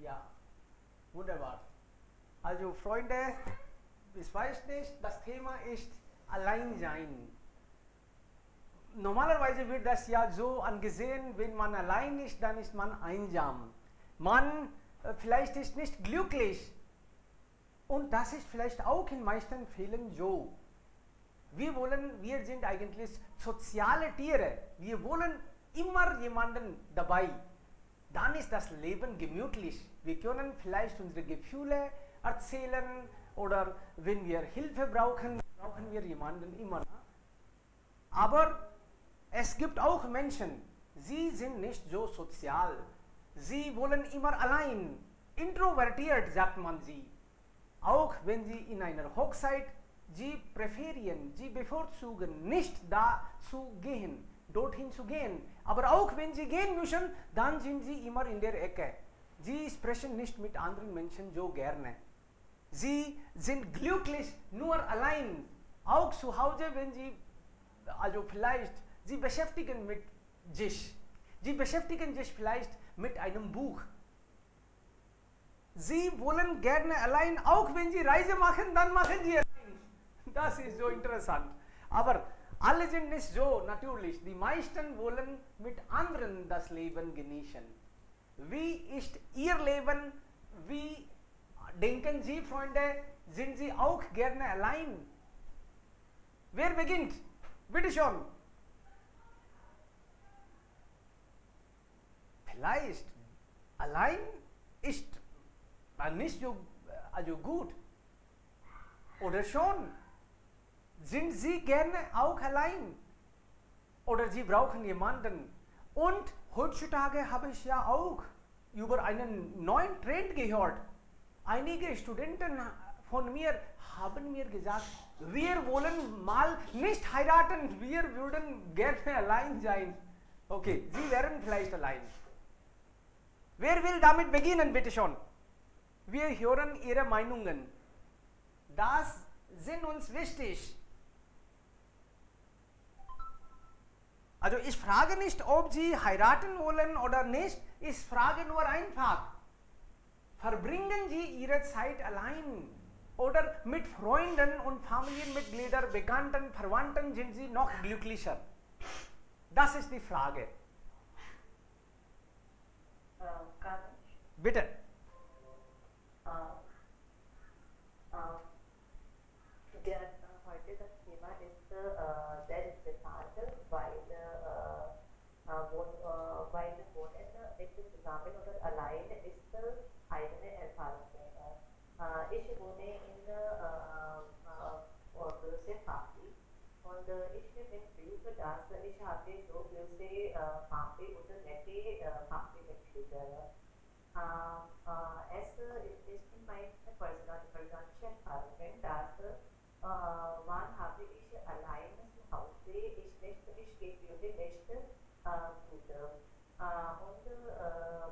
Ja, wunderbar. Also Freunde, ich weiß nicht, das Thema ist Alleinsein. Normalerweise wird das ja so angesehen, wenn man allein ist, dann ist man einsam. Man vielleicht ist nicht glücklich. Und das ist vielleicht auch in meisten Fällen so. Wir sind eigentlich soziale Tiere. Wir wollen immer jemanden dabei. Dann ist das Leben gemütlich. Wir können vielleicht unsere Gefühle erzählen oder wenn wir Hilfe brauchen, brauchen wir jemanden immer. Aber es gibt auch Menschen, sie sind nicht so sozial. Sie wollen immer allein, introvertiert sagt man sie. Auch wenn sie in einer Hochzeit, sie präferieren, sie bevorzugen nicht da zu gehen, dorthin zu gehen. Aber auch wenn sie gehen müssen, dann sind sie immer in der Ecke. Sie sprechen nicht mit anderen Menschen so gerne. Sie sind glücklich nur allein. Auch zu Hause, wenn sie, also vielleicht, sie beschäftigen mit sich. Sie beschäftigen sich vielleicht mit einem Buch. Sie wollen gerne allein, auch wenn sie Reise machen, dann machen sie allein. Das ist so interessant. Aber alle sind nicht so, natürlich. Die meisten wollen mit anderen das Leben genießen. Wie ist Ihr Leben? Wie denken Sie, Freunde? Sind Sie auch gerne allein? Wer beginnt? Bitte schon. Vielleicht allein ist nicht so also gut. Oder schon? Sind Sie gerne auch allein? Oder Sie brauchen jemanden? Und heutzutage habe ich ja auch über einen neuen Trend gehört. Einige Studenten von mir haben mir gesagt, wir wollen mal nicht heiraten, wir würden gerne allein sein. Okay, Sie wären vielleicht allein. Wer will damit beginnen, bitte schon? Wir hören Ihre Meinungen. Das sind uns wichtig. Also ich frage nicht, ob Sie heiraten wollen oder nicht. Ich frage nur einfach. Verbringen Sie Ihre Zeit allein oder mit Freunden und Familienmitgliedern, Bekannten, Verwandten sind Sie noch glücklicher? Das ist die Frage. Bitte. Heute das Thema ist Selbstbefragung, weil Wohnen ist zusammen oder alleine ist eigene Erfahrung. Ich wohne in großer Familie und ich bin Glück, dass ich habe so große Familie oder nette Familienmitglieder. Es ist in meiner persönlichen Erfahrung, dass wann habe ich alleine zu Hause, ich gebe nicht gut. Und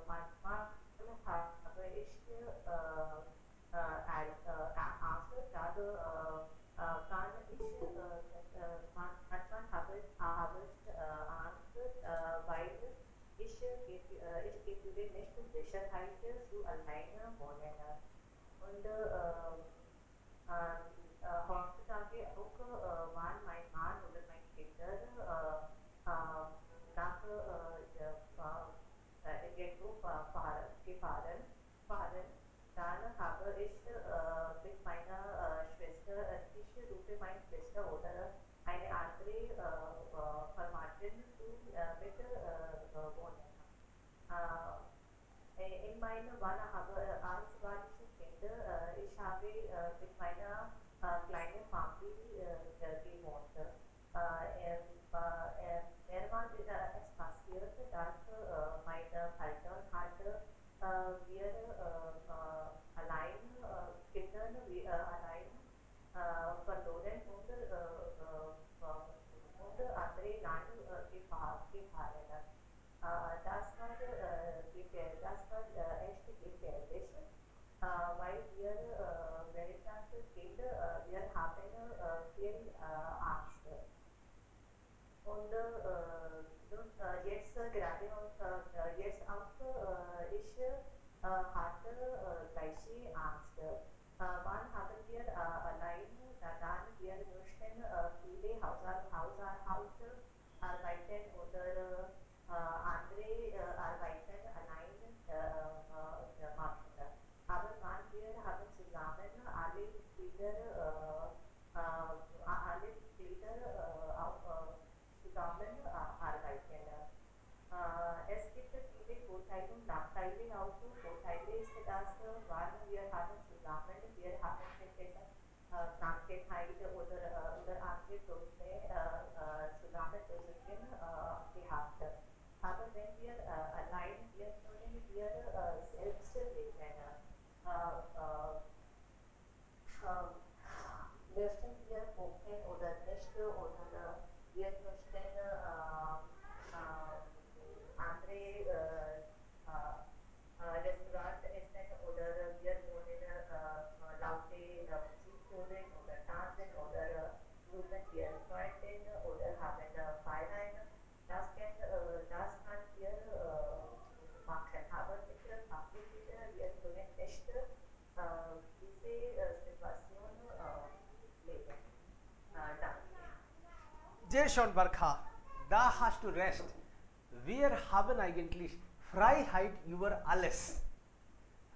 manchmal habe ich Angst, dass kann manchmal habe ich Angst, weil ich gebe nicht Sicherheit zu alleine wohnen. Und heutzutage auch wann mein Mann oder meine Kinder nach irgendwo fahren, dann habe ich mit meiner Schwester, ich rufe meine Schwester oder eine andere Verwandtin zu mit wohnen. In meiner Wanne habe als war ich Kind, ich habe mit meiner kleinen Familie gewohnt. Mehrmals es passiert, dass meine Eltern hat wir allein Kinder allein verloren und andere Land gefahren. Das war echt gefährlich, weil wir während das Kind, wir haben viel Angst. Und jetzt gerade und jetzt auch ich hatte Vorteile ist das, wann wir haben zusammen, wir haben mit Krankheit oder andere Probleme zusammen Lösungen gehabt. Aber wenn wir allein, wir können wir selbst leben. Möchten wir kochen oder nicht oder wir möchten andere Restaurant essen oder wir wollen laute Musik hören oder tanzen oder rufen wir Freunden oder haben Feiern. Das kann wir machen. Aber mit der Computer, wir können nicht diese Situation leben. Danke. Sehr schön, Barkha. Da hast du recht. Wir haben eigentlich Freiheit über alles.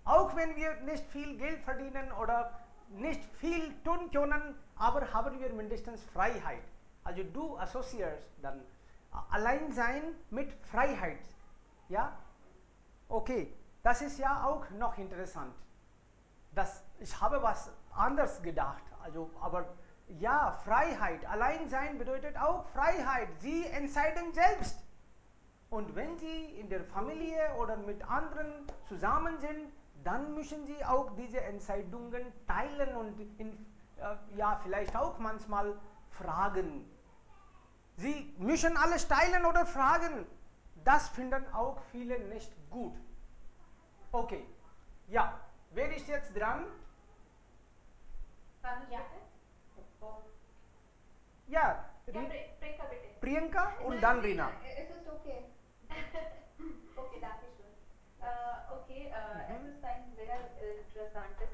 Auch wenn wir nicht viel Geld verdienen oder nicht viel tun können, aber haben wir mindestens Freiheit. Also du assoziierst dann Alleinsein mit Freiheit. Ja? Okay, das ist ja auch noch interessant. Ich habe was anderes gedacht. Also, aber ja, Freiheit, Alleinsein bedeutet auch Freiheit. Sie entscheiden selbst. Und wenn Sie in der Familie oder mit anderen zusammen sind, dann müssen Sie auch diese Entscheidungen teilen und ja, vielleicht auch manchmal fragen. Sie müssen alles teilen oder fragen. Das finden auch viele nicht gut. Okay, ja, wer ist jetzt dran? Ja. Ja, Priyanka bitte. Priyanka und dann Rina. Es ist okay. Okay, danke schön. Okay, es ist ein sehr interessantes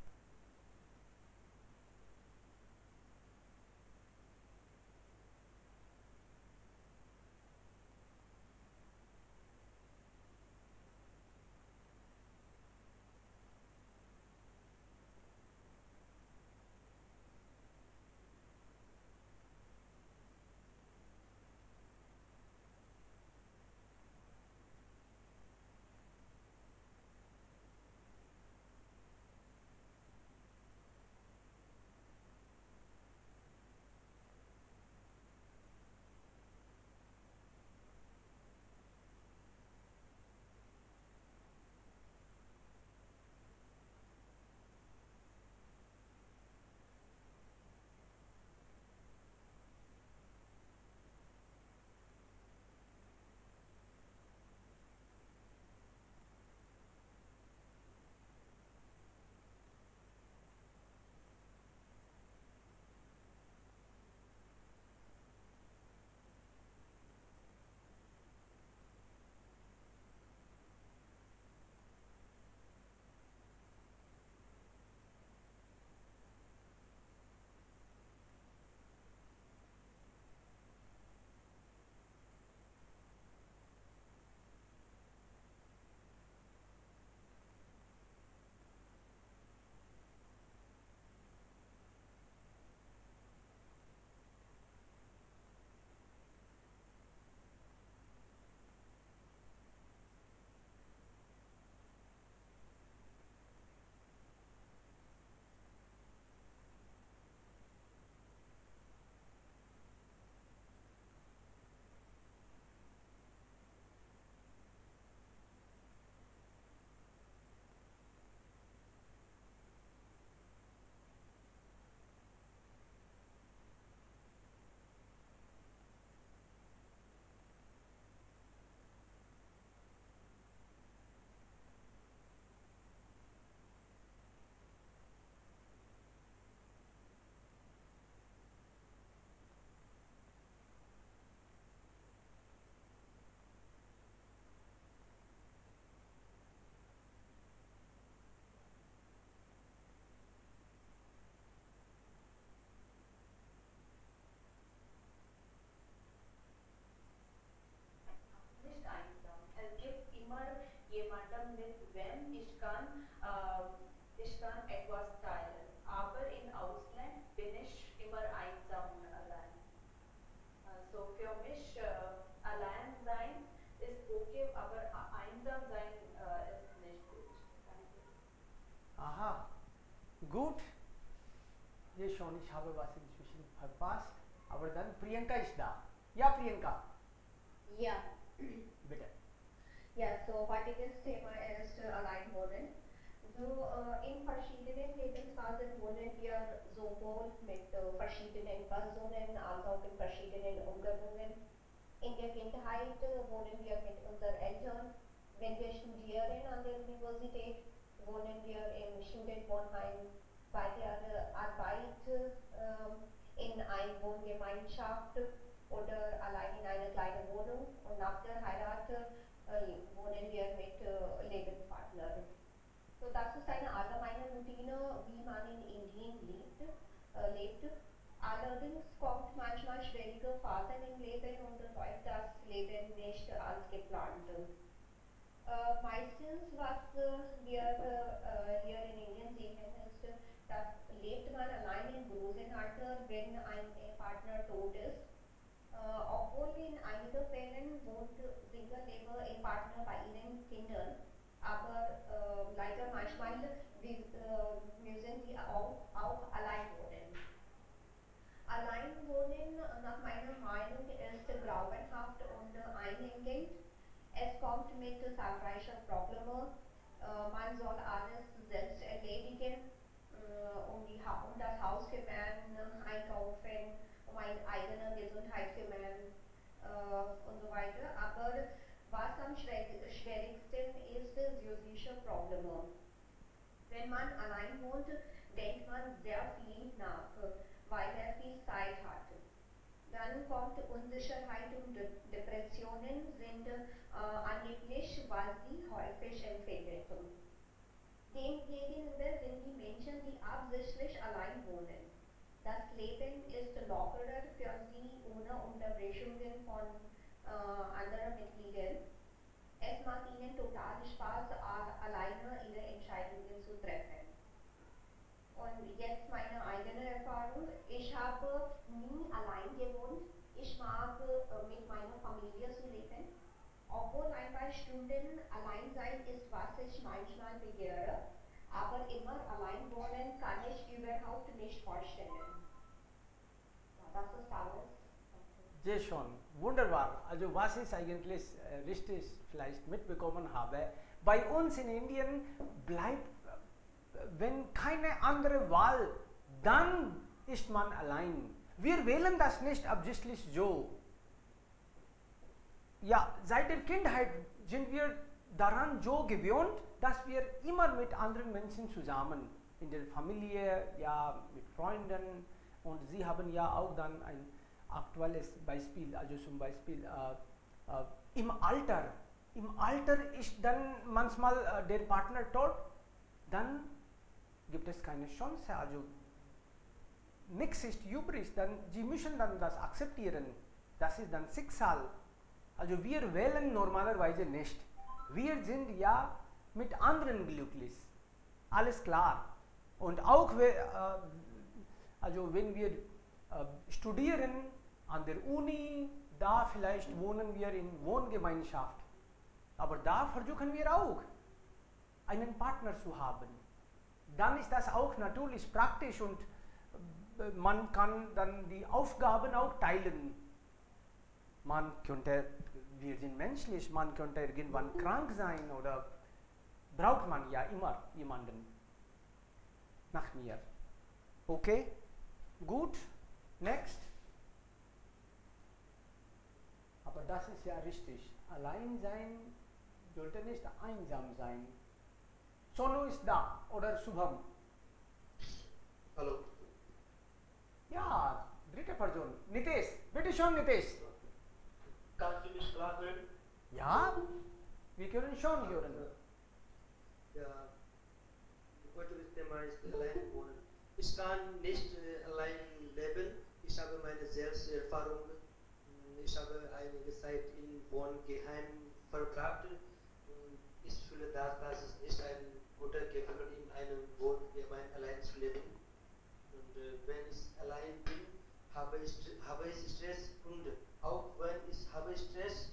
nicht einsam. Es gibt immer jemanden, mit wem ich kann etwas teilen. Aber im Ausland bin ich immer einsam und allein. So für mich allein sein ist okay, aber einsam sein ist nicht gut. Aha, gut. Hier schon, ich habe was inzwischen verpasst. Aber dann Priyanka ist da. Ja, Priyanka. Ja. Bitte. Ja, so heutiges Thema ist allein wohnen. So in verschiedenen Lebensphasen wohnen wir sowohl mit verschiedenen Personen als auch in verschiedenen Umgebungen. In der Kindheit wohnen wir mit unseren Eltern. Wenn wir studieren an der Universität, wohnen wir im Studentenwohnheim. Bei der Arbeit in einer Wohngemeinschaft oder allein in einer kleinen Wohnung. Und nach der Heirat wohnen wir mit Lebenspartnern. So, das ist eine allgemeine Routine, wie man in Indien lebt. Allerdings kommt manchmal schwierige Phasen im Leben und läuft das Leben nicht als geplant. Meistens, was wir hier in Indien sehen, ist, dass lebt man allein im großen Alter, wenn ein Ehepartner tot ist. Obwohl in einigen Fällen wohnt Single-Ehepartner bei ihren Kindern, aber leider manchmal müssen sie auch allein wohnen. Allein wohnen nach meiner Meinung ist grauenhaft und einengend. Es kommt mit zahlreichen Problemen. Man soll alles selbst erledigen, um das Haus kümmern, einkaufen, um eine eigene Gesundheit kümmern und so weiter. Aber was am schwierigsten ist, psychische Probleme. Wenn man allein wohnt, denkt man sehr viel nach, weil er viel Zeit hat. Dann kommt Unsicherheit und Depressionen sind angeblich, was sie häufig empfinden. Demgegenüber sind die Menschen, die absichtlich allein wohnen. Das Leben ist lockerer für sie ohne Unterbrechungen von anderen Mitgliedern. Es macht ihnen total Spaß, alleine ihre Entscheidungen zu treffen. Und jetzt meine eigene Erfahrung. Ich habe nie allein gewohnt. Ich mag mit meiner Familie zu leben. Obwohl ein paar Stunden allein sein ist, was ich manchmal begehre. Aber immer allein wohnen kann ich überhaupt nicht vorstellen. Ja, das ist alles. Sehr schön, wunderbar. Also was ich eigentlich richtig vielleicht mitbekommen habe, bei uns in Indien bleibt, wenn keine andere Wahl, dann ist man allein. Wir wählen das nicht absichtlich so. Ja, seit der Kindheit sind wir daran so gewöhnt, dass wir immer mit anderen Menschen zusammen, in der Familie, ja, mit Freunden, und sie haben ja auch dann ein aktuelles Beispiel, also zum Beispiel im Alter ist dann manchmal der Partner tot, dann gibt es keine Chance, also nichts ist übrig, dann sie müssen dann das akzeptieren, das ist dann Schicksal. Also wir wählen normalerweise nicht, wir sind ja mit anderen glücklich, alles klar. Und auch also wenn wir studieren an der Uni, da vielleicht wohnen wir in Wohngemeinschaft, aber da versuchen wir auch einen Partner zu haben. Dann ist das auch natürlich praktisch und man kann dann die Aufgaben auch teilen. Wir sind menschlich, man könnte irgendwann krank sein oder braucht man ja immer jemanden. Nach mir. Okay? Gut? Next? Aber das ist ja richtig. Allein sein sollte nicht einsam sein. Sonu ist da oder Subham? Hallo. Ja, dritte Person. Nitesh. Bitte schon, Nitesh. Kannst du mich klar hören? Ja, wir können schon hören. Ja, heutiges Thema ist allein wohnen. Ich kann nicht allein leben. Ich habe meine Selbsterfahrung. Ich habe einige Zeit in Wohngeheim verbracht. Ich fühle, dass es nicht ein guter Gefühl in einem Wohngeheim allein zu leben. Und wenn ich allein bin, habe ich Stress, und auch wenn ich habe Stress,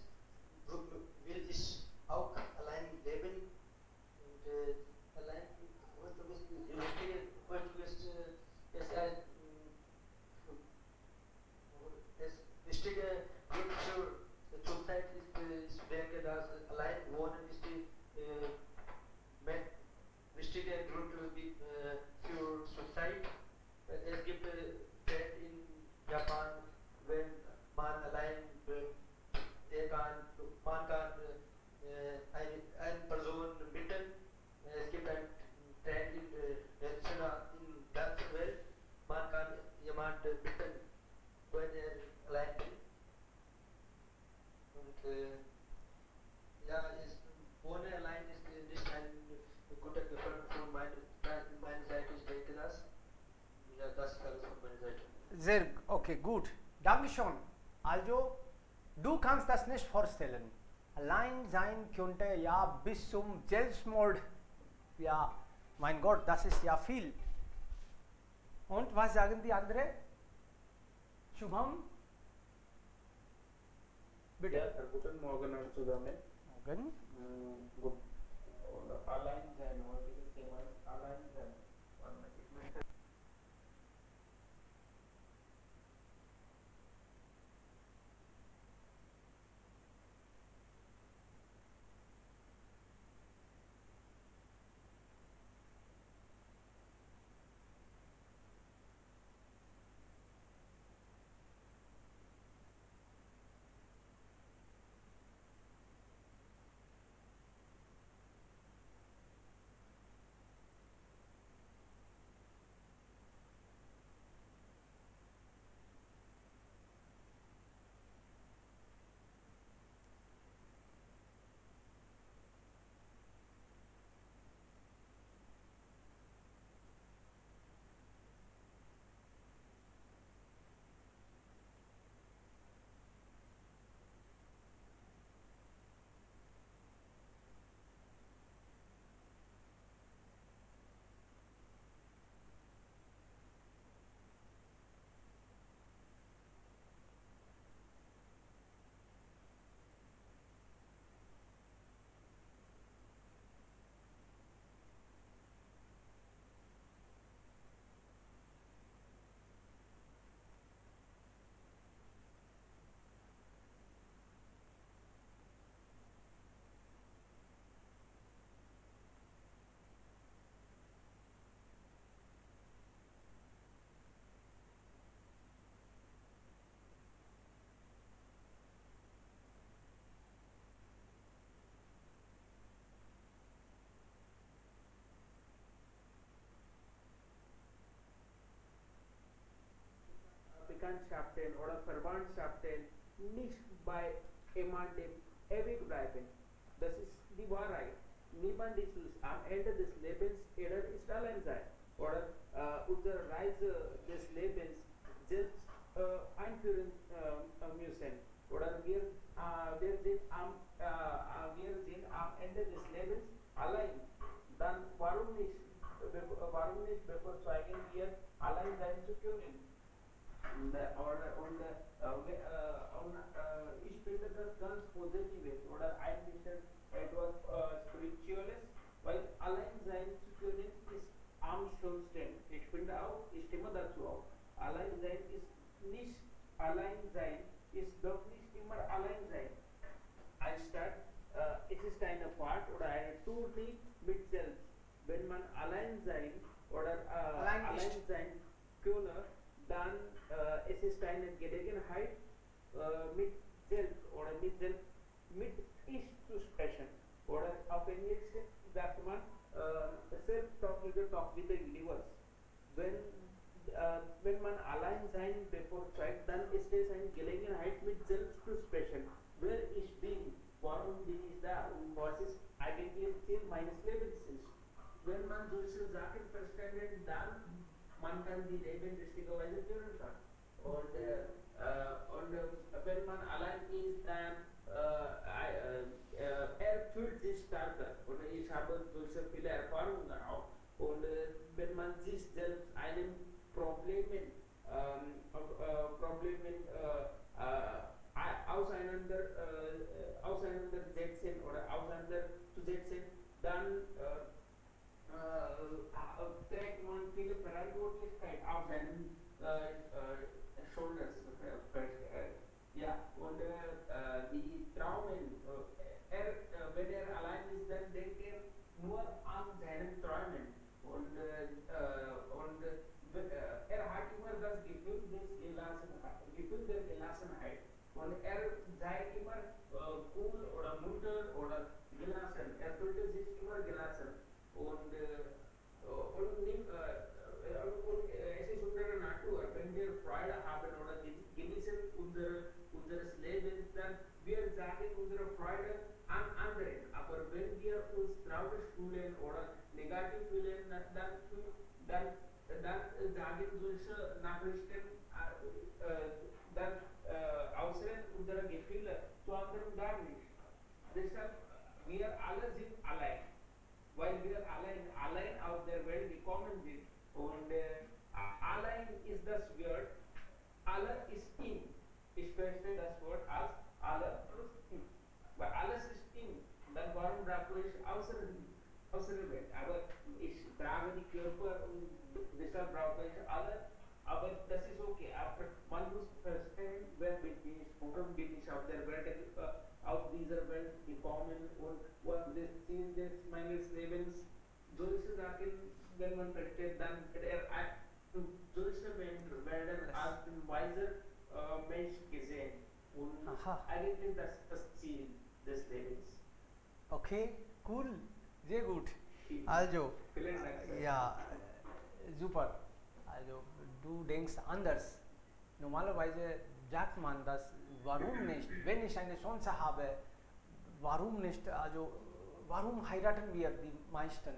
will ich auch allein leben. Und allein, Sehr, okay, gut. Dankeschön. Also, du kannst das nicht vorstellen. Allein sein könnte ja bis zum Selbstmord. Ja, mein Gott, das ist ja viel. Und was sagen die anderen? Shubham? Bitte. Ja, guten Morgen zusammen. Morgen. Gut. Und allein sein, heutiges Thema ist allein sein. Und ich möchte Bekanntschaften oder Verwandtschaften nicht bei jemandem ewig bleiben. Das ist die Wahrheit. Niemand ist am Ende des Lebens, jeder ist allein sein. Oder unsere Reise des Lebens selbst einführen müssen. Oder wir sind am Ende des Lebens allein. Dann warum nicht bevorzugen wir allein sein zu können? Ich finde das ganz positiv oder ein bisschen etwas Spirituelles, weil allein sein zu können ist am schönsten. Ich finde auch, ich stimme dazu auch. Allein sein ist nicht allein sein, ist doch nicht immer allein sein. Anstatt es ist eine Fahrt oder eine Tournee mit selbst. Wenn man allein sein oder allein sein könne, dann es ist eine Gelegenheit mit selbst oder mit ich zu sprechen. Oder auf Englisch sagt man self-talk is a talk with the universe. Wenn man allein sein bevorzugt, dann ist es eine Gelegenheit mit selbst zu sprechen. Wer ich bin, warum bin ich da und was ist eigentlich Ziel meines Lebens ist. Wenn man solche Sachen verstanden, dann man kann die Leben richtigerweise führen kann. Und wenn man allein ist, dann er fühlt sich stärker. Und ich habe solche viele Erfahrungen auch. Und wenn man sich selbst einen Problemen auseinandersetzen oder auseinanderzusetzen, dann trägt man viele Verantwortlichkeit auf seinen Shoulders. Ja, und die Traumen, wenn er allein ist, dann denkt er nur an seinen Träumen. Und er hat immer das Gefühl der Gelassenheit. Und er sei immer cool oder munter oder gelassen. Er fühlte sich immer gelassen. Und es ist unsere Natur, wenn wir Freude haben oder genießen unseres Lebens, dann wir sagen unsere Freude an anderen. Aber wenn wir uns traurig fühlen oder negativ fühlen, dann dann sagen solche Nachrichten dann äußern unsere Gefühle zu anderen gar nicht. Deshalb, wir alle sind allein, weil wir allein aus der Welt gekommen sind. Und allein ist das Wort, alle ist in. Ich verstehe das Wort als alle plus in. Weil alles ist in. Dann warum brauche ich außere Welt? Aber ich trage die Körper und deshalb brauche ich alle. Aber das ist okay. Aber man muss verstehen, wer bin ich, warum bin ich auf der Welt, auf dieser Welt gekommen und was das Ziel meines Lebens. Solche Sachen, wenn man versteht, dann solche Menschen werden als ein weiser Mensch gesehen. Und eigentlich das Ziel des Lebens. Okay, cool, sehr gut. Also, ja, super. Also, du denkst anders. Normalerweise sagt man das, warum nicht? Wenn ich eine Chance habe, warum nicht? Also, warum heiraten wir die meisten?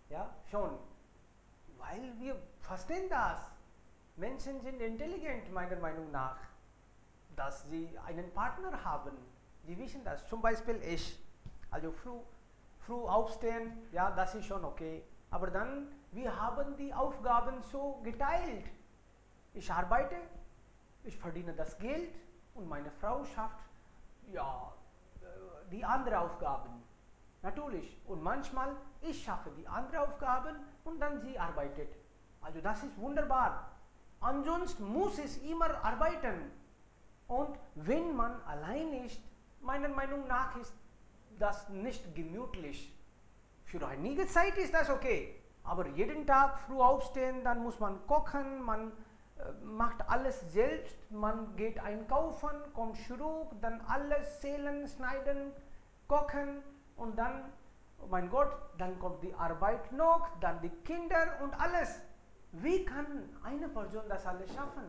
Ja, schon. Weil wir verstehen das. Menschen sind intelligent, meiner Meinung nach, dass sie einen Partner haben. Sie wissen das. Zum Beispiel ich. Also früh aufstehen, ja, das ist schon okay. Aber dann, wir haben die Aufgaben so geteilt. Ich arbeite, ich verdiene das Geld und meine Frau schafft, ja, die anderen Aufgaben. Natürlich. Und manchmal, ich schaffe die anderen Aufgaben und dann sie arbeitet. Also das ist wunderbar. Ansonsten muss es immer arbeiten. Und wenn man allein ist, meiner Meinung nach ist das nicht gemütlich. Für einige Zeit ist das okay. Aber jeden Tag früh aufstehen, dann muss man kochen, man macht alles selbst, man geht einkaufen, kommt zurück, dann alles zählen, schneiden, kochen und dann, oh mein Gott, dann kommt die Arbeit noch, dann die Kinder und alles. Wie kann eine Person das alles schaffen?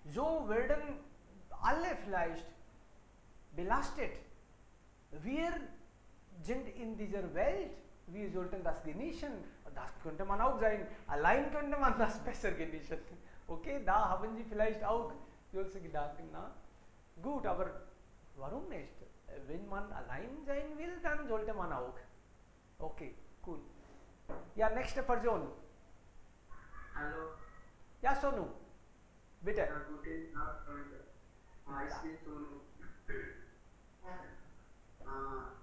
So werden alle vielleicht belastet. Wir sind in dieser Welt, wir sollten das genießen. Das könnte man auch sein. Allein könnte man das besser genießen. Okay, da haben Sie vielleicht auch solche Gedanken. Na? Gut, aber warum nicht? Wenn man allein sein will, dann sollte man auch. Okay, cool. Ja, nächste Person. Hallo. Ja, Sonu. Bitte. Ja, guten Tag, Freunde. Ich bin Sonu.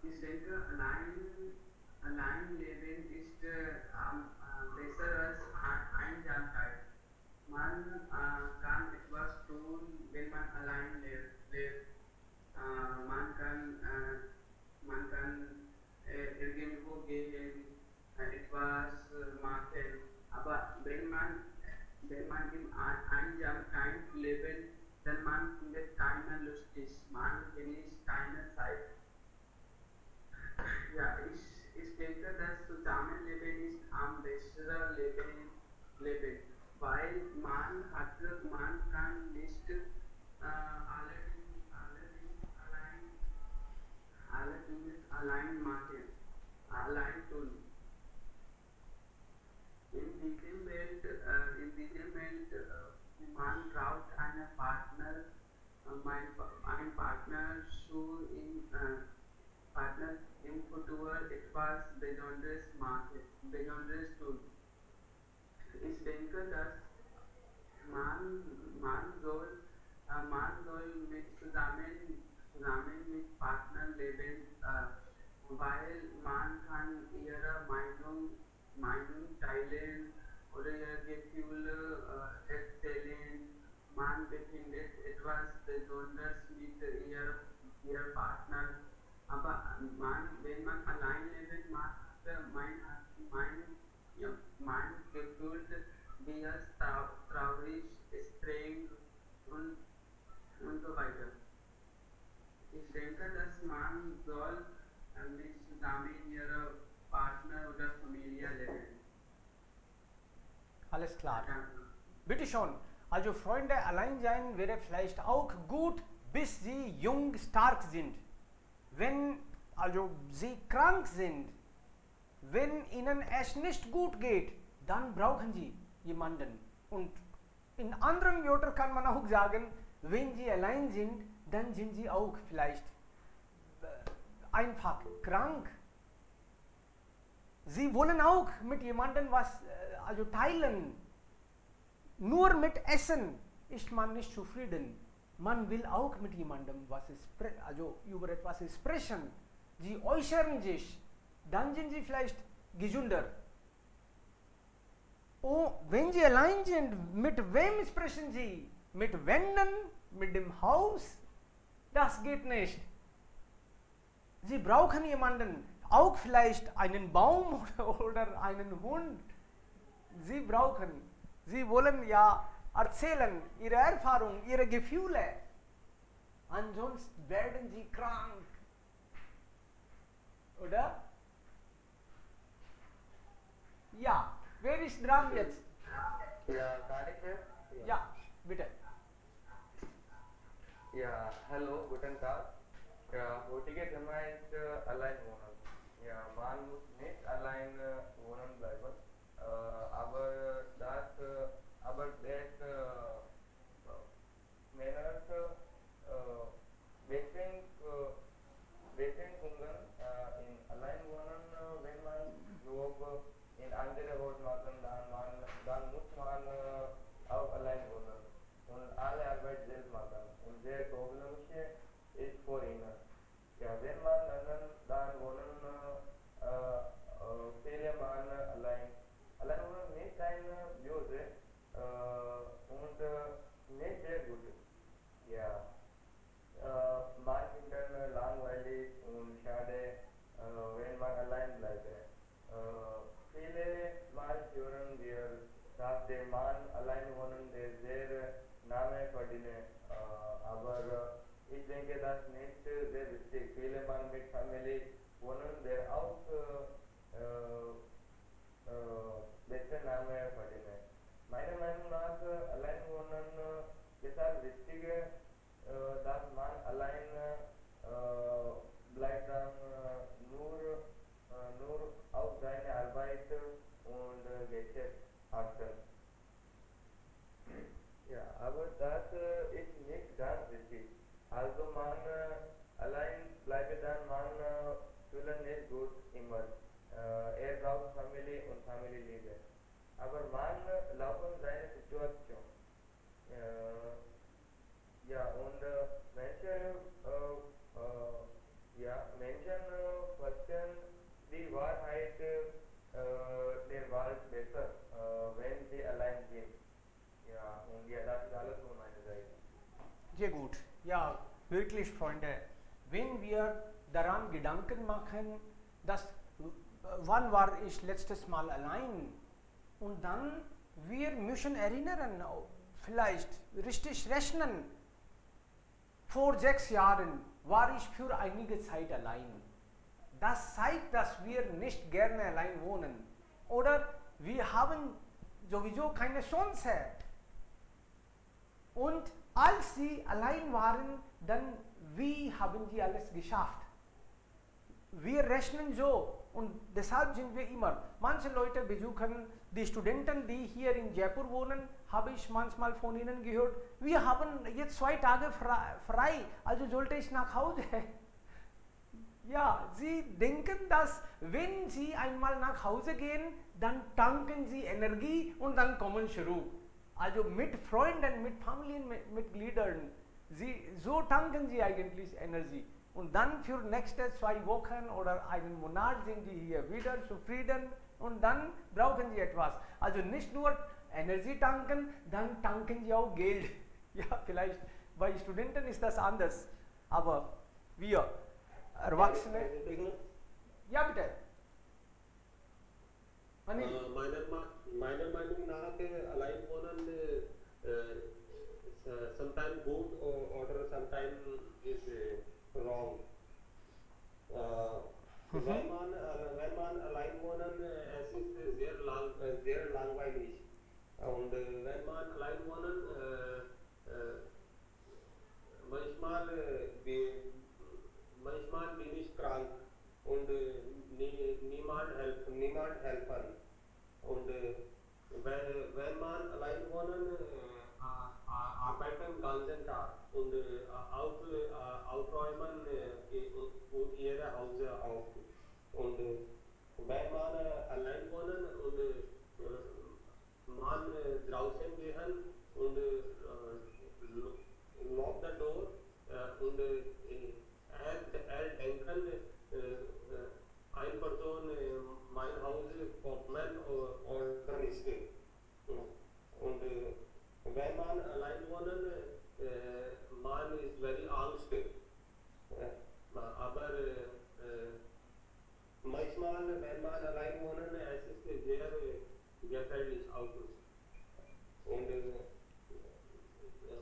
Ich denke, allein leben ist besser als Einsamkeit. Man kann etwas tun, wenn man allein lebt. Man kann irgendwo gehen, etwas machen. Aber wenn man in Einsamkeit lebt, dann man findet keine lustig, man genießt keine Zeit. Ja, ich denke, das Zusammenleben ist am besseren Leben, weil man kann nicht alle Dinge allein machen, allein tun. In diesem Welt, man braucht einen Partner, ein Partner im Futur etwas Besonderes tun. Ich denke, dass man soll zusammen mit Partnern leben, weil man kann ihre Meinung teilen oder ihre Gefühle erzählen. Man befindet etwas Besonderes mit ihrem Partner. Aber wenn man allein lebt, man gefühlt wie es traurig, streng und so weiter. Ich denke, dass man soll nicht zusammen mit ihrem Partner oder Familie leben. Alles klar. Bitte schon. Also Freunde, allein sein wäre vielleicht auch gut, bis sie jung, stark sind. Wenn also sie krank sind, wenn ihnen es nicht gut geht, dann brauchen Sie jemanden. Und in anderen Wörtern kann man auch sagen, wenn Sie allein sind, dann sind Sie auch vielleicht einfach krank. Sie wollen auch mit jemandem was also teilen. Nur mit Essen ist man nicht zufrieden. Man will auch mit jemandem also über etwas sprechen. Sie äußern sich, dann sind Sie vielleicht gesünder. Oh, wenn Sie allein sind, mit wem sprechen Sie? Mit Wänden? Mit dem Haus? Das geht nicht. Sie brauchen jemanden, auch vielleicht einen Baum oder einen Hund. Sie wollen ja erzählen, ihre Erfahrung, ihre Gefühle. Ansonsten werden sie krank. Oder? Ja, wer ist dran jetzt? Ja, kann ich jetzt? Ja, bitte. Ja, hallo, guten Tag. Ja, heutige Thema ist allein wohnen. Ja, man muss nicht allein wohnen bleiben, aber das Männer Beschränkungen in allein wohnen, wenn man Job in andere Ort machen, dann muss man auch allein wohnen und alle Arbeit selbst machen. Und der Problem ist vor ihnen. Ja, wenn man dann wohnen, viele man allein wohnen nicht eine Böse und nicht sehr gut. Ja, man findet langweilig und schade, wenn man allein bleibt. Viele Mal hören wir, dass der Mann allein wohnen, der sehr Name verdiene. Aber ich denke, das nicht sehr wichtig. Viele Mann mit Familie wohnen, der auch beste Name verdiene. Meiner Meinung nach, allein wohnen deshalb wichtig, dass man allein bleibt dann nur auf seine Arbeit und Geschäft achten. Ja, aber das ist nicht ganz wichtig. Also man allein bleibt dann, man fühlt nicht gut immer. Er braucht Familie und Familienliebe. Aber man laufen seine Situation. Ja, und Menschen verstehen die Wahrheit der Wahl besser, wenn sie allein sind. Ja, und ja, das ist alles von meiner Seite. Sehr gut. Ja, wirklich, Freunde. Wenn wir daran Gedanken machen, dass wann war ich letztes Mal allein? Und dann, wir müssen erinnern, vielleicht richtig rechnen. Vor 6 Jahren war ich für einige Zeit allein. Das zeigt, dass wir nicht gerne allein wohnen. Oder wir haben sowieso keine Chance. Und als sie allein waren, dann wie haben sie alles geschafft? Wir rechnen so und deshalb sind wir immer. Manche Leute besuchen die Studenten, die hier in Jaipur wohnen, habe ich manchmal von ihnen gehört, wir haben jetzt 2 Tage frei, also sollte ich nach Hause. Ja, sie denken, dass wenn sie einmal nach Hause gehen, dann tanken sie Energie und dann kommen zurück. Also mit Freunden, mit Familienmitgliedern, so tanken sie eigentlich Energie. Und dann für nächste 2 Wochen oder einen Monat sind sie hier wieder zufrieden und dann brauchen sie etwas. Also nicht nur Energie tanken, dann tanken sie auch Geld. Ja, vielleicht bei Studenten ist das anders, aber wir Erwachsene... Ja, bitte. Meiner Meinung nach allein wohnen sometimes good or sometimes is wrong. Wenn man allein wohnen, es ist sehr langweilig. Und wenn man allein wohnen, manchmal bin ich krank und niemand helfen. und wenn man allein wohnen arbeiten ganzen Tag und aufräumen ihre Hause auch und wenn man allein wohnen und man draußen gehen und lock the door und denken ein Person mein Haus kommen oder nicht und wenn man allein wohnen man ist very Angst aber manchmal wenn man allein wohnen es ist sehr gefährlich auch und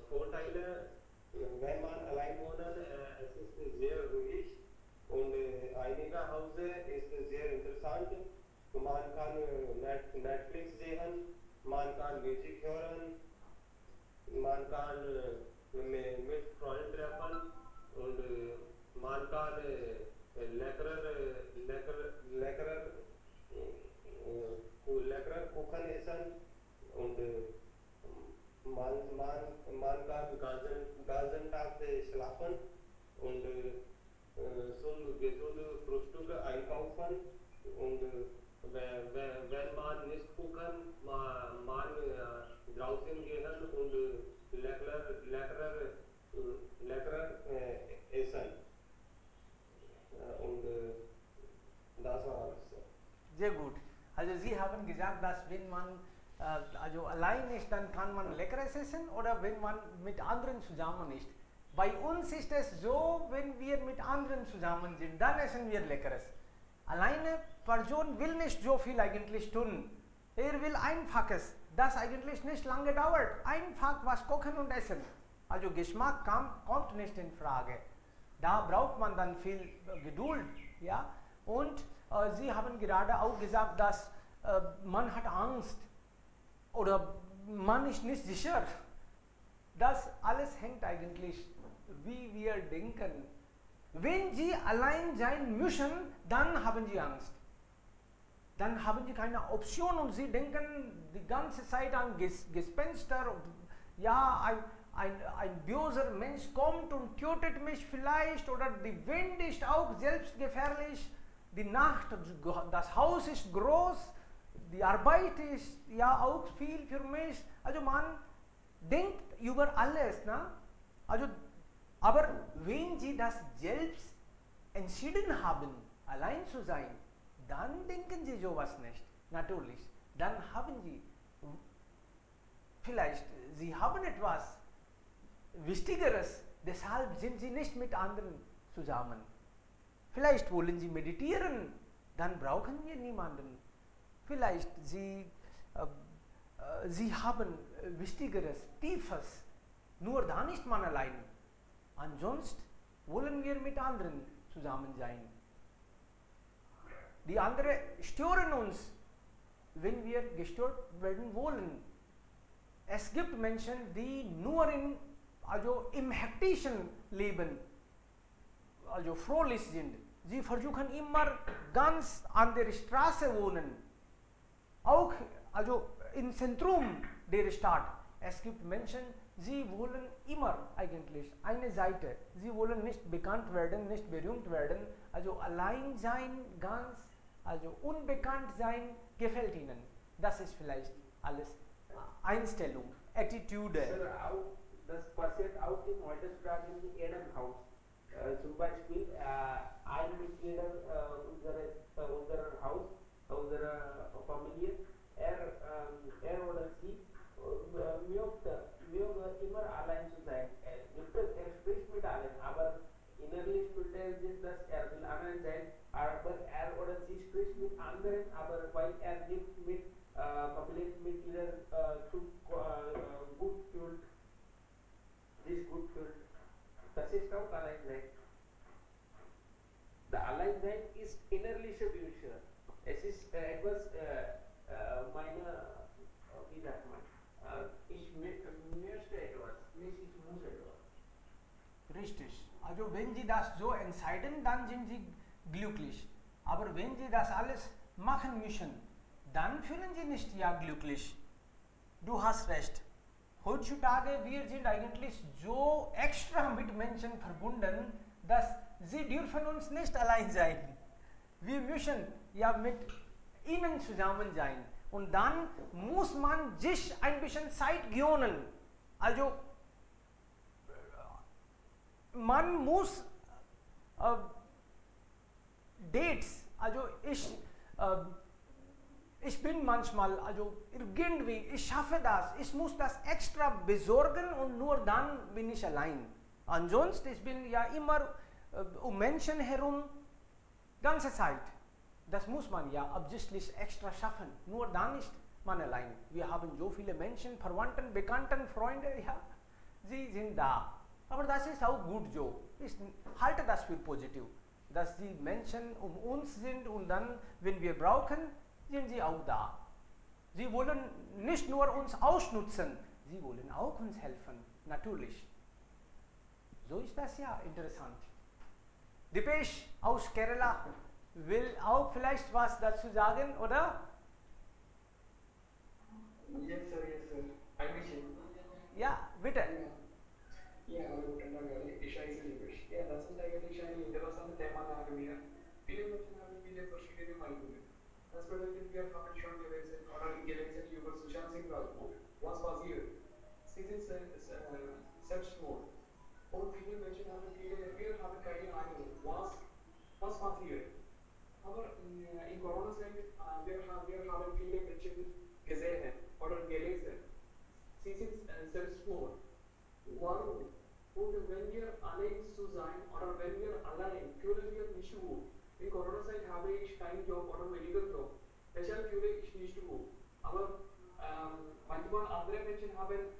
Vorteile wenn man allein wohnen es ist sehr ruhig und einige Hause ist sehr interessant man kann Netflix sehen man kann Musik hören man kann mit Freunden treffen und man kann leckerer Kuchen essen und man kann ganzen Tag schlafen und gesunde Frühstück einkaufen und wenn man nicht gucken, man draußen gehen und leckerer essen und das war alles. Sehr gut. Also Sie haben gesagt, dass wenn man also allein ist, dann kann man Leckeres essen oder wenn man mit anderen zusammen ist. Bei uns ist es so, wenn wir mit anderen zusammen sind, dann essen wir Leckeres. Alleine Person will nicht so viel eigentlich tun. Er will Einfaches, das eigentlich nicht lange dauert. Einfach was kochen und essen. Also Geschmack kommt nicht in Frage. Da braucht man dann viel Geduld. Ja? Und Sie haben gerade auch gesagt, dass man hat Angst oder man ist nicht sicher. Das alles hängt eigentlich, wie wir denken. Wenn Sie allein sein müssen, dann haben Sie Angst. Dann haben Sie keine Option und Sie denken die ganze Zeit an Gespenster. Und ja, ein böser Mensch kommt und tötet mich vielleicht oder die Wind ist auch selbstgefährlich. Die Nacht, das Haus ist groß, die Arbeit ist ja auch viel für mich. Also man denkt über alles. Ne? Also, aber wenn Sie das selbst entschieden haben, allein zu sein, dann denken Sie sowas nicht. Natürlich. Dann haben Sie vielleicht, Sie haben etwas Wichtigeres, deshalb sind Sie nicht mit anderen zusammen. Vielleicht wollen Sie meditieren, dann brauchen wir niemanden. Vielleicht Sie haben Wichtigeres, Tiefes, nur dann ist man allein. Ansonsten wollen wir mit anderen zusammen sein. Die anderen stören uns, wenn wir gestört werden wollen. Es gibt Menschen, die nur im hektischen Leben also fröhlich sind. Sie versuchen immer ganz an der Straße wohnen. Auch also im Zentrum der Stadt. Es gibt Menschen, sie wollen immer eigentlich eine Seite. Sie wollen nicht bekannt werden, nicht berühmt werden. Also allein sein, ganz, also unbekannt sein, gefällt ihnen. Das ist vielleicht alles Einstellung, Attitude. Sir, das passiert auch in heutzutage in jedem Haus. Zum Beispiel ein Mitglied unserer Haus, unserer Familie, er oder sie möchte immer allein zu sein. Er spricht mit allen, aber innerlich fühlt er sich, dass er will allein sein, aber er oder sie spricht mit anderen, aber weil er nicht mit Familienmitgliedern gut fühlt, sich gut fühlt. Das ist auch Alleinsein. Der Alleinsein ist innerliche Wünsche. Es ist etwas, wie sagt man, ich möchte etwas, nicht ich muss etwas. Richtig. Also wenn Sie das so entscheiden, dann sind Sie glücklich. Aber wenn Sie das alles machen müssen, dann fühlen sie nicht ja glücklich. Du hast recht. Heutzutage wir sind eigentlich so extra mit Menschen verbunden, dass sie dürfen uns nicht allein sein. Wir müssen ja mit ihnen zusammen sein. Und dann muss man sich ein bisschen Zeit gönnen. Also man muss Dates, also ich bin manchmal, also irgendwie, ich schaffe das, ich muss das extra besorgen und nur dann bin ich allein. Ansonsten, ich bin ja immer um Menschen herum, ganze Zeit. Das muss man ja absichtlich extra schaffen, nur dann ist man allein. Wir haben so viele Menschen, Verwandten, Bekannten, Freunde, ja, sie sind da. Aber das ist auch gut so. Ich halte das für positiv, dass die Menschen um uns sind und dann, wenn wir brauchen, sind sie auch da. Sie wollen nicht nur uns ausnutzen, sie wollen auch uns helfen, natürlich. So ist das ja interessant. Dipesh aus Kerala will auch vielleicht was dazu sagen, oder? Yes sir. I wish you. Ja, bitte. Yeah, guten Tag, Isha is Dipesh. Yeah, das ist eigentlich ein interessantes Thema, sagen wir. Viele Menschen haben viele verschiedene Meinungen. Das bedeutet, wir haben schon gelesen oder gelesen über Sushant Singh Rajput. Was passiert? Sie sind Selbstmord. Und viele Menschen haben wir haben keine Ahnung, was passiert. Aber in Corona-Zeit, wir haben viele Menschen gesehen oder gelesen. Sie sind Selbstmord. Warum? Und wenn wir allein zu sein oder wenn wir allein, fühlen wir nicht gut. In Corona-Zeit habe ich keinen Job oder Medical Job. Deshalb fühle ich nicht gut. Aber manchmal andere Menschen haben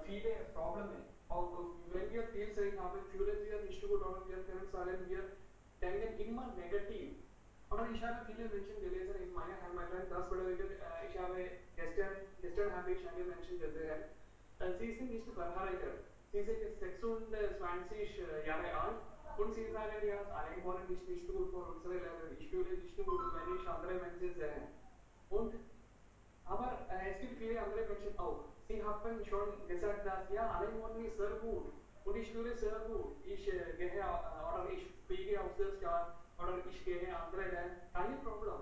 viele Probleme. Auch wenn wir viel Zeit haben, fühlen wir nicht gut oder wir können sagen, wir denken immer negativ. Aber ich habe viele Menschen gelesen in meiner Heimatland, das bedeutet, ich habe gestern habe ich einige Menschen gesehen. Sie sind nicht verheiratet. Sie sind 26 Jahre alt. Und sie sagen, ja, allein wollen nicht gut für unsere Länder. Ich fühle nicht gut, wenn ich andere Menschen sehe. Aber es gibt viele andere Menschen auch. Sie haben schon gesagt, dass ja, allein wollen ist sehr gut. Und ich fühle sehr gut. Ich gehe oder ich fliege aus der Stadt oder ich gehe in andere Länder. Kein Problem.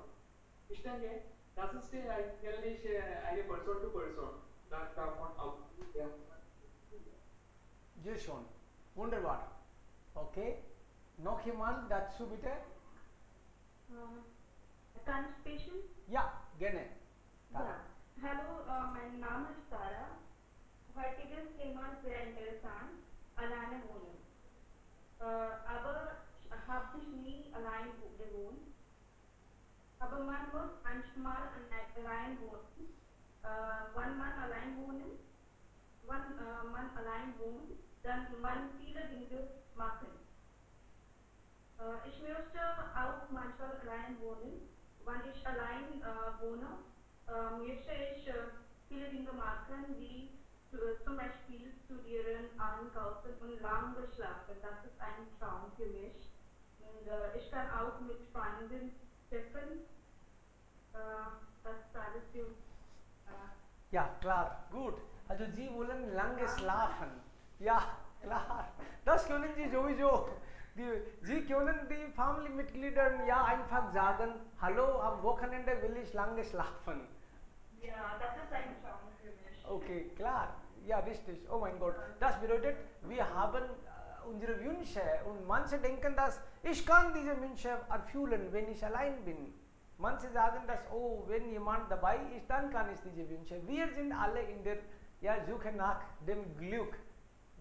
Ich denke, das ist eigentlich eine Person zu Person. Davon auch. Ja. Sehr schön. Wunderbar. Okay. Noch jemand dazu bitte? Kann ich sprechen? Ja, gerne. Ja. Hallo, mein Name ist Tara. Heutiges Thema ist sehr interessant. Alleine wohnen. Aber habe ich nie allein gewohnt. Aber man muss manchmal allein wohnen. Wenn man allein wohnt, dann man viele Dinge machen. Ich möchte auch manchmal allein wohnen. Wenn ich allein wohne, möchte ich viele Dinge machen, wie zum Beispiel studieren, einkaufen und lange schlafen. Das ist ein Traum für mich. Und ich kann auch mit Freunden treffen. Das ist alles für ja, klar, gut. Also Sie wollen lange schlafen. Ja, klar. Das können Sie sowieso. Sie können die Familienmitgliedern ja einfach sagen, hallo, am Wochenende will ich lange schlafen. ja, das ist ein Traum für mich. Okay, klar. Ja, richtig. Oh mein Gott. Das bedeutet, wir haben unsere Wünsche und manche denken, dass ich kann diese Wünsche erfüllen, wenn ich allein bin. Manche sagen, dass, oh, wenn jemand dabei ist, dann kann ich diese Wünsche. Wir sind alle in der Suche nach dem Glück.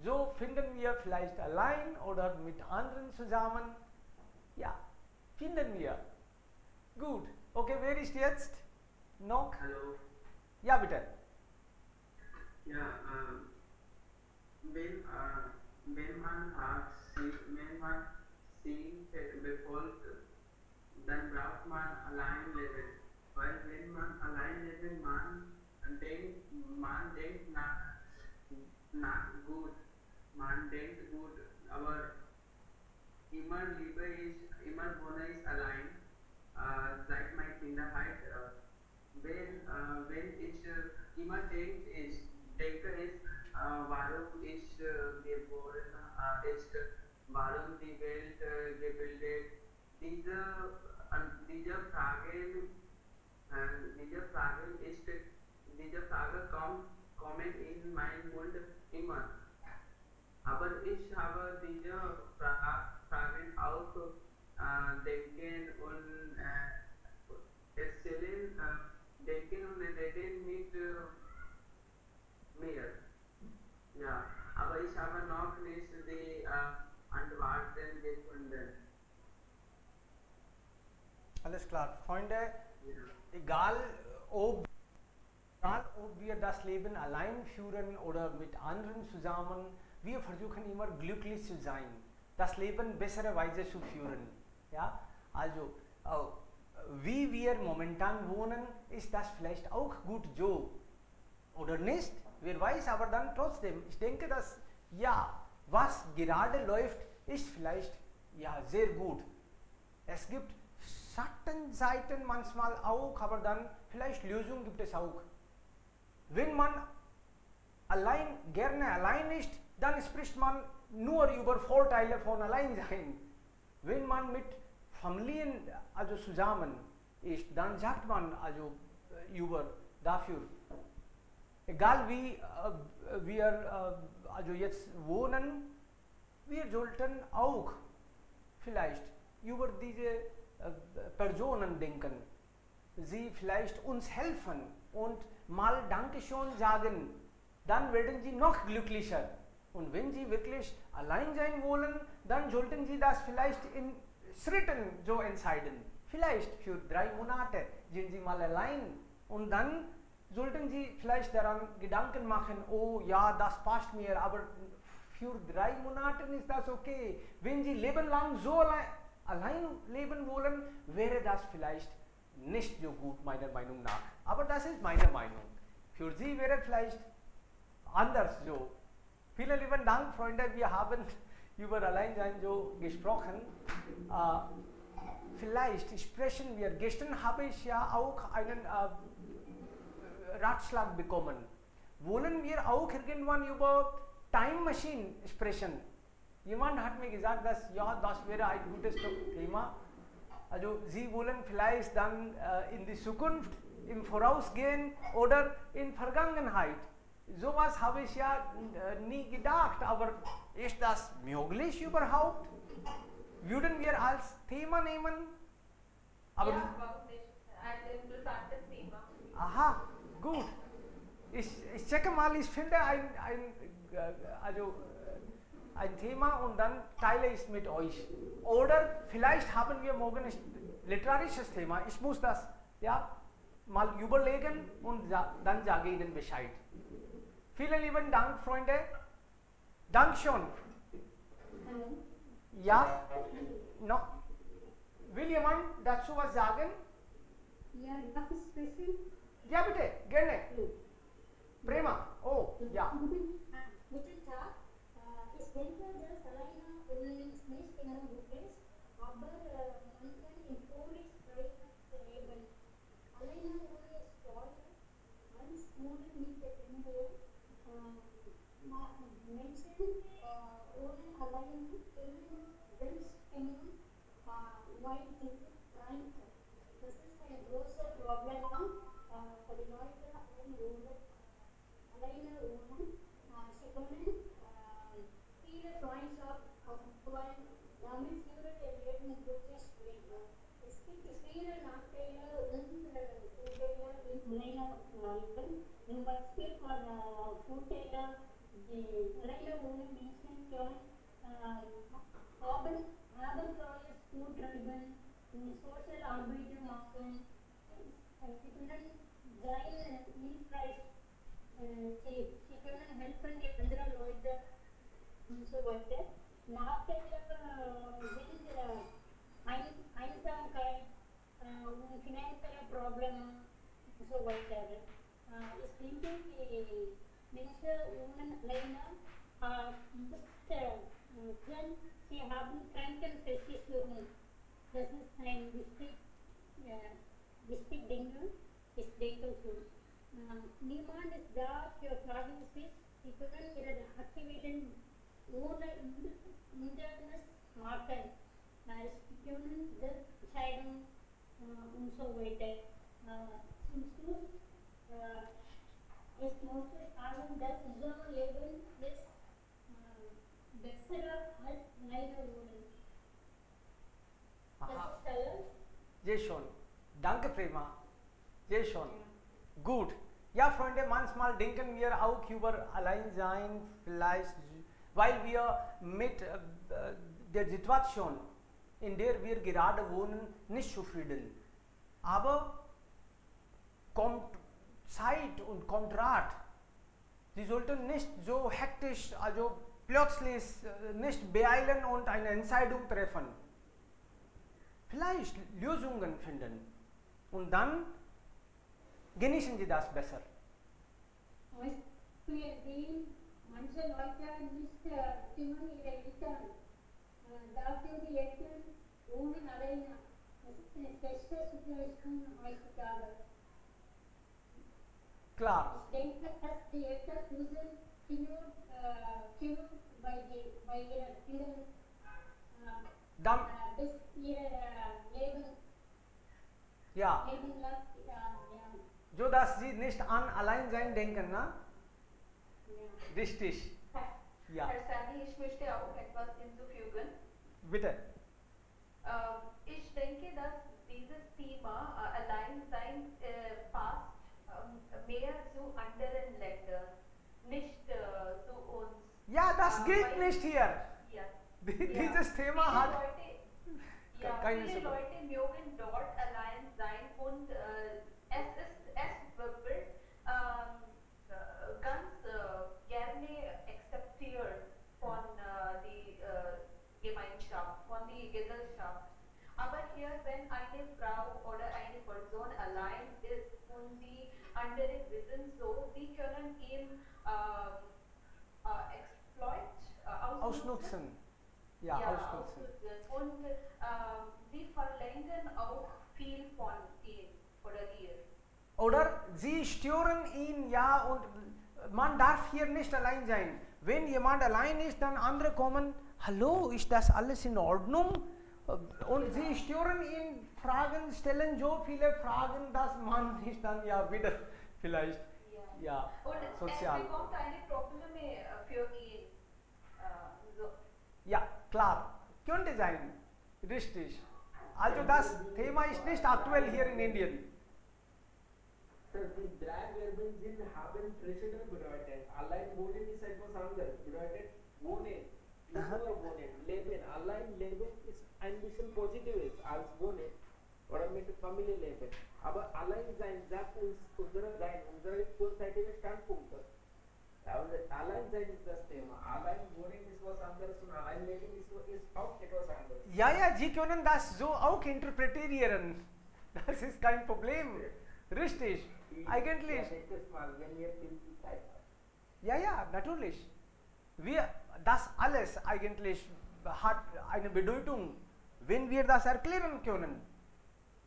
So finden wir vielleicht allein oder mit anderen zusammen. Ja, finden wir. Gut. Okay, wer ist jetzt noch? Hallo. Ja, bitte. Ja, wenn man sie befolgt, dann braucht man allein leben. Weil wenn man allein leben, man denkt nach gut. Man denkt gut, aber immer Liebe ist, immer Wohnen ist allein. seit mein Kinderheit, wenn ich immer denke ich, warum ich geboren ist, warum die Welt gebildet, diese, diese Fragen ist, diese Frage kommen in meinen Mund immer. Aber ich habe diese Fragen auch denken und erzählen, denken und reden mit mir. Ja, aber ich habe noch nicht die Antworten gefunden. Alles klar. Freunde, egal ob wir das Leben allein führen oder mit anderen zusammen, wir versuchen immer glücklich zu sein, das Leben bessere Weise zu führen. Ja? Also, wie wir momentan wohnen, ist das vielleicht auch gut so oder nicht, wer weiß, aber dann trotzdem, ich denke, dass ja, was gerade läuft, ist vielleicht ja sehr gut. Es gibt Schattenseiten manchmal auch, aber dann vielleicht Lösungen gibt es auch. Wenn man gerne allein ist, dann spricht man nur über Vorteile von Alleinsein. Wenn man mit Familien also zusammen ist, dann sagt man also über dafür. Egal wie wir also jetzt wohnen, wir sollten auch vielleicht über diese Personen denken, sie vielleicht uns helfen und mal Dankeschön sagen, dann werden sie noch glücklicher. Und wenn sie wirklich allein sein wollen, dann sollten sie das vielleicht in Schritten so entscheiden. Vielleicht für 3 Monate sind sie mal allein und dann sollten sie vielleicht daran Gedanken machen, oh ja, das passt mir, aber für 3 Monate ist das okay. Wenn sie lebenlang so allein leben wollen, wäre das vielleicht nicht so gut, meiner Meinung nach. Aber das ist meine Meinung. Für sie wäre vielleicht anders so. Vielen lieben Dank, Freunde, wir haben über Alleinsein so gesprochen. Vielleicht sprechen wir, gestern habe ich ja auch einen Ratschlag bekommen. Wollen wir auch irgendwann über Time Machine sprechen? Jemand hat mir gesagt, dass ja, das wäre ein gutes Thema. Also Sie wollen vielleicht dann in die Zukunft im Vorausgehen oder in Vergangenheit. Sowas habe ich ja nie gedacht, aber ist das möglich überhaupt? Würden wir als Thema nehmen? Aber ja, warum nicht? Ein interessantes Thema. Aha, gut. Ich checke mal, ich finde ein Thema und dann teile ich es mit euch. Oder vielleicht haben wir morgen ein literarisches Thema. Ich muss das ja mal überlegen und dann sage ich Ihnen Bescheid. Vielen lieben Dank, Freunde. Dankeschön. Ja? No. Will jemand dazu was sagen? Ja, darf ich sprechen? Ja, bitte, gerne. Prima. Oh, ja. Guten Tag. Ich denke, dass alleine uns nicht genau gut ist, aber man kann historisch leben. Alleine ohne Steuer, ganz ohne mit der Kinder, Menschen ohne alleine können selbstständig weit diese rein. Das ist ein großes Problem für die Leute, alleine wohnen. Sie können viele Freundschaft aufbauen, damit führen ihr Leben glücklich leben. Es gibt viele Nachteile und Vorteile im Leben. Zum Beispiel von Vorteilen, die alleine wohnen Menschen können Abenteuer treiben, Social Arbeiten machen. Sie können sein hilfreich. Sie können helfen die anderen Leute und so weiter. Nachteile sind Einsamkeit und finanzielle Probleme und so weiter. Ich denke, die Menschen wohnen alleine sie haben Krankenversicherung. Das ist ein wichtig ich speak Dinkel, ich denke so. Niemand ist da für Fragen Swiss, sie können ihre Aktivitäten ohne Hindernis machen. Sie können das zeigen und so weiter. Zum Schluss ist möglich sagen, dass unser Leben ist besser als meine Wohnung. Das ist alles. Sehr schön. Danke, Prema. Sehr schön. Gut. Ja, Freunde, manchmal denken wir auch über Alleinsein, vielleicht, weil wir mit der Situation, in der wir gerade wohnen, nicht zufrieden. Aber kommt Zeit und kommt Rat. Sie sollten nicht so hektisch, also plötzlich nicht beeilen und eine Entscheidung treffen. Vielleicht Lösungen finden und dann genießen Sie das besser. Wir sehen manche Leute nicht kümmern ihre Eltern. Dafür die Eltern wohnen alleine. Das ist eine beste Situation heutzutage. Klar. Ich denke, dass die Eltern müssen kümmern bei ihren Kindern bis ihr Leben lang. So dass Sie nicht an Alleinsein denken, ne? Richtig. Ja. Herr Sani, ich möchte auch etwas hinzufügen. Bitte. Ich denke, dass dieses Thema Alleinsein passt mehr zu anderen Ländern, nicht zu uns. Ja, das gilt nicht hier. Ja. Dieses Thema hat keine viele Leute mögen dort allein sein und es wird ganz gerne akzeptiert von der Gemeinschaft, von der Gesellschaft. Aber hier, wenn eine Frau oder eine Person allein ist und die andere wissen so, sie können ihn ausnutzen. Ja, ausnutzen. Und sie verlangen auch viel von ihm oder ihr. Oder sie stören ihn, ja, und man darf hier nicht allein sein. Wenn jemand allein ist, dann andere kommen, hallo, ist das alles in Ordnung? Und sie stören ihn, Fragen, stellen so viele Fragen, dass man ist dann ja wieder vielleicht und sozial. es bekommt eine Probleme für ihn. So. Ja, klar, könnte sein, richtig. Also das Thema ist nicht aktuell hier in Indien. Die drei Verben sind haben Präzedent bedeutet. Allein wohnen ist etwas anderes. Bedeutet wohnen, nur wohnen, leben. Allein leben ist ein bisschen positiv als wohnen oder mit Familie leben. Aber allein sein sagt uns unsere kurzzeitigen Standpunkte. Allein sein ist das Thema. Allein wohnen ist was anderes und allein leben ist auch etwas anderes. Ja, Sie können das so auch interpretieren. Das ist kein Problem. Richtig. Eigentlich. Ja, natürlich. Das alles eigentlich hat eine Bedeutung, wenn wir das erklären können.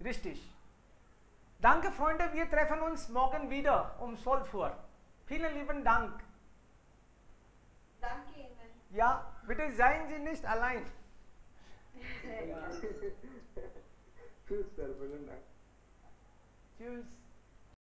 Richtig. Danke, Freunde. Wir treffen uns morgen wieder um 12 Uhr. Vielen lieben Dank. Danke Ihnen. Ja, bitte seien Sie nicht allein. Tschüss, vielen Dank. Tschüss.